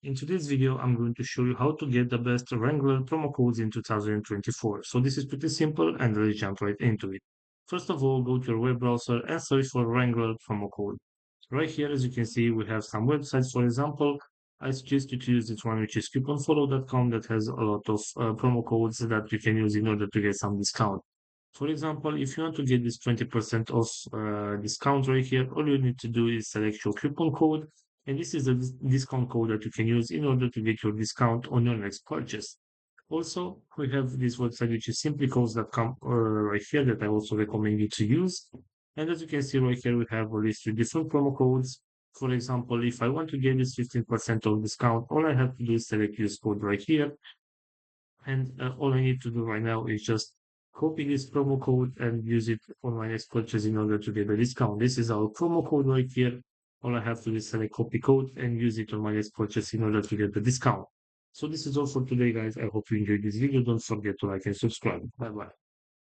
In today's video, I'm going to show you how to get the best Wrangler promo codes in 2024. So this is pretty simple and let's jump right into it. First of all, go to your web browser and search for Wrangler promo code. Right here, as you can see, we have some websites. For example, I suggest you to use this one, which is couponfollow.com, that has a lot of promo codes that you can use in order to get some discount. For example, if you want to get this 20% off discount right here, all you need to do is select your coupon code, and this is a discount code that you can use in order to get your discount on your next purchase. Also, we have this website which is simplycodes.com right here that I also recommend you to use. And as you can see right here, we have a list with different promo codes. For example, if I want to get this 15% of discount, all I have to do is select this code right here. And all I need to do right now is just copy this promo code and use it on my next purchase in order to get a discount. This is our promo code right here. All I have to do is select copy code and use it on my next purchase in order to get the discount. So this is all for today, guys. I hope you enjoyed this video. Don't forget to like and subscribe. Bye bye.